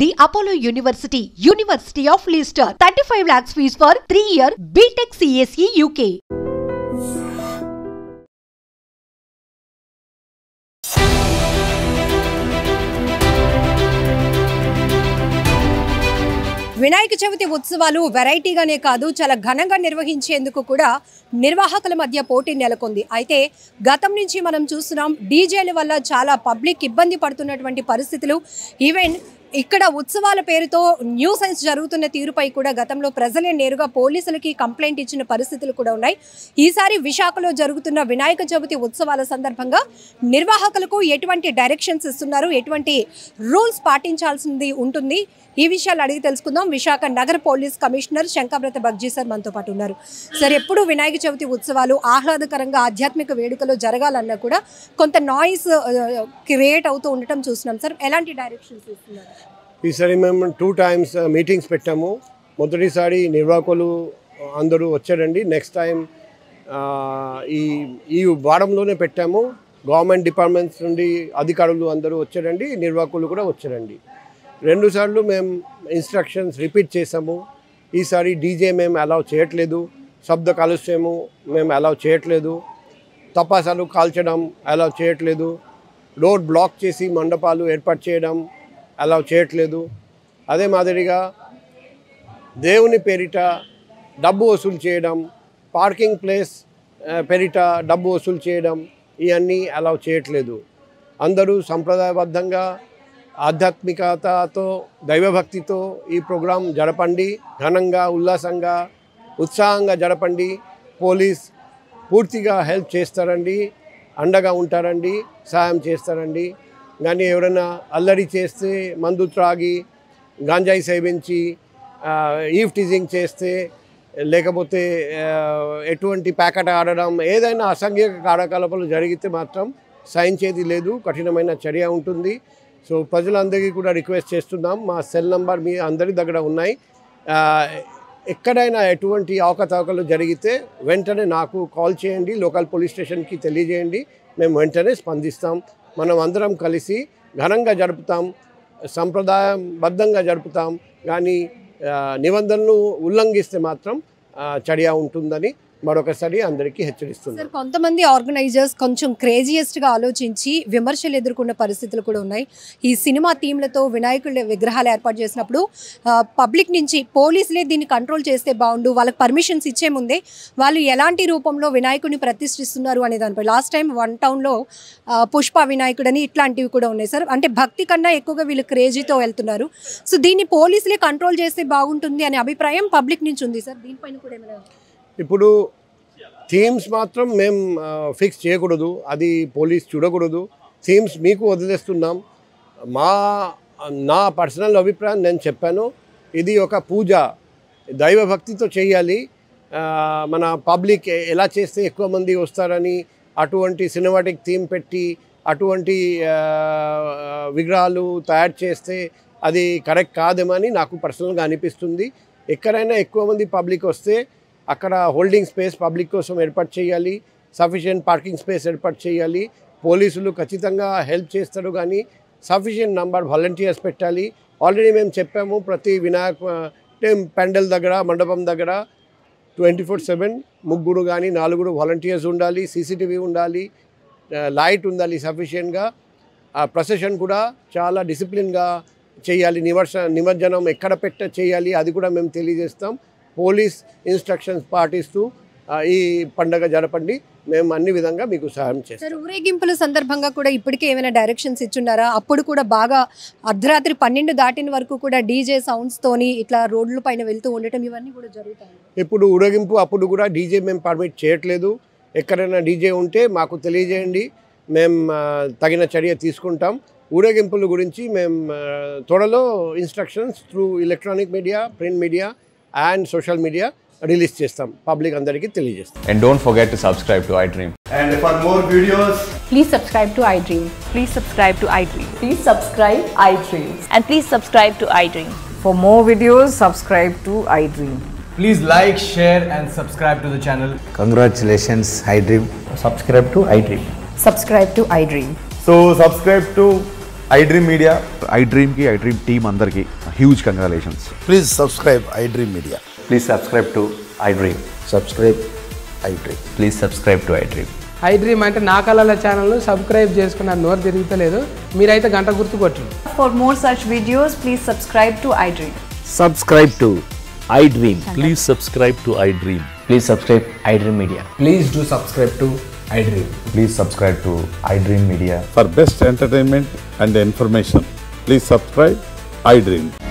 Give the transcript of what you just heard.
The Apollo University, University of Leicester, 35 lakhs fees for 3-year BTech CSE UK. Vinayaka Chavithi ఉత్సవాలు వెరైటీగానే కాదు చాలా ఘనంగా నిర్వహించేందుకు కూడా నిర్వాహకుల మధ్య పోటీ నెలకొంది. అయితే గతం నుంచి మనం చూస్తున్నాం డీజేల వల్ల చాలా పబ్లిక్ ఇబ్బంది పడుతున్నటువంటి పరిస్థితులు. ఈవెన్ ఇక్కడ ఉత్సవాల పేరుతో న్యూసెన్స్ జరుగుతున్న తీరుపై కూడా గతంలో ప్రజలే నేరుగా పోలీసులకి కంప్లైంట్ ఇచ్చిన పరిస్థితులు కూడా ఉన్నాయి. ఈసారి విశాఖలో జరుగుతున్న వినాయక చవితి ఉత్సవాల సందర్భంగా నిర్వాహకులకు ఎటువంటి డైరెక్షన్స్ ఇస్తున్నారు, ఎటువంటి రూల్స్ పాటించాల్సింది ఉంటుంది, ఈ విషయాలు అడిగి తెలుసుకుందాం. విశాఖ నగర పోలీస్ కమిషనర్ శంకబ్రత బగ్జీ సార్ మనతో పాటు ఉన్నారు. సార్, ఎప్పుడు వినాయక చవితి ఉత్సవాలు ఆహ్లాదకరంగా ఆధ్యాత్మిక వేడుకలు జరగాలన్నా కూడా కొంత నాయిస్ క్రియేట్ అవుతూ ఉండటం చూస్తున్నాం సార్, ఎలాంటి డైరెక్షన్స్ ఇస్తున్నారు? ఈసారి మేము 2 times మీటింగ్స్ పెట్టాము. మొదటిసారి నిర్వాహకులు అందరూ వచ్చారండి. నెక్స్ట్ టైం ఈ వారంలోనే పెట్టాము. గవర్నమెంట్ డిపార్ట్మెంట్స్ నుండి అధికారులు అందరూ వచ్చారండి, నిర్వాహకులు కూడా వచ్చారండి. 2 సార్లు మేము ఇన్స్ట్రక్షన్స్ రిపీట్ చేసాము. ఈసారి డీజే మేము అలౌ చేయట్లేదు, శబ్ద కాలుష్యము మేము అలౌ చేయట్లేదు, తపాసాలు కాల్చడం అలౌ చేయట్లేదు, రోడ్ బ్లాక్ చేసి మండపాలు ఏర్పాటు చేయడం అలౌ చేయట్లేదు. అదే మాదిరిగా దేవుని పేరిట డబ్బు వసూలు చేయడం, పార్కింగ్ ప్లేస్ పేరిట డబ్బు వసూలు చేయడం ఇవన్నీ అలౌ చేయట్లేదు. అందరూ సంప్రదాయబద్ధంగా ఆధ్యాత్మికతతో దైవభక్తితో ఈ ప్రోగ్రాం జరపండి, ఘనంగా ఉల్లాసంగా ఉత్సాహంగా జరపండి. పోలీస్ పూర్తిగా హెల్ప్ చేస్తారండి, అండగా ఉంటారండి, సహాయం చేస్తారండి. కానీ ఎవరైనా అల్లరి చేస్తే, మందు త్రాగి గాంజాయి సేవించి ఈవ్ టీజింగ్ చేస్తే, లేకపోతే ఎటువంటి ప్యాకెట్ ఆడడం, ఏదైనా అసంఘిక కార్యకలాపాలు జరిగితే మాత్రం సహించేది లేదు, కఠినమైన చర్య ఉంటుంది. సో ప్రజలందరికీ కూడా రిక్వెస్ట్ చేస్తున్నాం, మా సెల్ నంబర్ మీ అందరి దగ్గర ఉన్నాయి. ఎక్కడైనా ఎటువంటి అవకతవకలు జరిగితే వెంటనే నాకు కాల్ చేయండి, లోకల్ పోలీస్ స్టేషన్కి తెలియజేయండి, మేము వెంటనే స్పందిస్తాం. మనం అందరం కలిసి ఘనంగా జరుపుతాం, సంప్రదాయబద్ధంగా జరుపుతాం. కానీ నిబంధనలు ఉల్లంఘిస్తే మాత్రం చర్య ఉంటుందని మరొకసారి అందరికీ హెచ్చరిస్తుంది. సార్, కొంతమంది ఆర్గనైజర్స్ కొంచెం క్రేజియస్ట్గా ఆలోచించి విమర్శలు ఎదుర్కొన్న పరిస్థితులు కూడా ఉన్నాయి. ఈ సినిమా థీమ్లతో వినాయకుడి విగ్రహాలు ఏర్పాటు చేసినప్పుడు పబ్లిక్ నుంచి పోలీసులే దీన్ని కంట్రోల్ చేస్తే బాగుండు, వాళ్ళకి పర్మిషన్స్ ఇచ్చే ముందే వాళ్ళు ఎలాంటి రూపంలో వినాయకుడిని ప్రతిష్ఠిస్తున్నారు అనే దానిపై లాస్ట్ టైం 1 townలో పుష్ప వినాయకుడని ఇట్లాంటివి కూడా ఉన్నాయి సార్. అంటే భక్తి కన్నా ఎక్కువగా వీళ్ళు క్రేజీతో వెళ్తున్నారు. సో దీన్ని పోలీసులే కంట్రోల్ చేస్తే బాగుంటుంది అనే అభిప్రాయం పబ్లిక్ నుంచి ఉంది సార్. దీనిపైన కూడా ఏమైనా? ఇప్పుడు థీమ్స్ మాత్రం మేము ఫిక్స్ చేయకూడదు, అది పోలీస్ చూడకూడదు. థీమ్స్ మీకు వదిలేస్తున్నాం. నా పర్సనల్ అభిప్రాయం నేను చెప్పాను, ఇది ఒక పూజ, దైవభక్తితో చేయాలి. మన పబ్లిక్ ఎలా చేస్తే ఎక్కువ మంది వస్తారని అటువంటి సినిమాటిక్ థీమ్ పెట్టి అటువంటి విగ్రహాలు తయారు చేస్తే అది కరెక్ట్ కాదేమని నాకు పర్సనల్గా అనిపిస్తుంది. ఎక్కడైనా ఎక్కువ మంది పబ్లిక్ వస్తే అక్కడ హోల్డింగ్ స్పేస్ పబ్లిక్ కోసం ఏర్పాటు చేయాలి, సఫిషియెంట్ పార్కింగ్ స్పేస్ ఏర్పాటు చేయాలి. పోలీసులు ఖచ్చితంగా హెల్ప్ చేస్తారు, కానీ సఫిషియెంట్ నంబర్ వాలంటీర్స్ పెట్టాలి. ఆల్రెడీ మేము చెప్పాము, ప్రతి వినాయక పెండల్ దగ్గర, మండపం దగ్గర 24/7 3 కానీ 4 వాలంటీర్స్ ఉండాలి, సీసీటీవీ ఉండాలి, లైట్ ఉండాలి సఫిషియెంట్గా. ఆ ప్రొసెషన్ కూడా చాలా డిసిప్లిన్గా చేయాలి. నిమజ్జనం ఎక్కడ చేయాలి అది కూడా మేము తెలియజేస్తాం. పోలీస్ ఇన్స్ట్రక్షన్స్ పాటిస్తూ ఈ పండుగ జరపండి, మేము అన్ని విధంగా మీకు సహాయం చేస్తాం. సార్, ఊరేగింపుల సందర్భంగా కూడా ఇప్పటికే ఏమైనా డైరెక్షన్స్ ఇచ్చున్నారా? అప్పుడు కూడా బాగా అర్ధరాత్రి 12 దాటిన వరకు కూడా డీజే సౌండ్స్తోని ఇట్లా రోడ్ల పైన వెళ్తూ ఉండటం ఇవన్నీ కూడా జరుగుతాయి. ఇప్పుడు ఊరేగింపు అప్పుడు కూడా డీజే మేము పర్మిట్ చేయట్లేదు. ఎక్కడైనా డీజే ఉంటే మాకు తెలియజేయండి, మేము తగిన చర్య తీసుకుంటాం. ఊరేగింపుల గురించి మేము త్వరలో instructions through electronic media, print media and social media release chestam, public andariki teliyestam. And don't forget to subscribe to iDream. And for more videos, please subscribe to iDream. Please subscribe to iDream. Please subscribe iDream. And please subscribe to iDream. For more videos, subscribe to iDream. please like, share and subscribe to the channel. Congratulations iDream. Subscribe to iDream. Subscribe to iDream. So subscribe to iDream Media. iDream की iDream team अंदर की huge congratulations. Please subscribe iDream Media. Please subscribe to iDream. Subscribe iDream. Please subscribe to iDream. iDream అంటే నా కళల channel subscribe చేసుకున్న నోరు తిరుగుతలేదు మీరైతే గంట గుర్తు కొట్టండి. For more such videos, please subscribe to iDream. Subscribe to iDream. Please subscribe to iDream. Please subscribe iDream Media. Please do subscribe to iDream. Please subscribe to iDream Media. For best entertainment and information, please subscribe iDream.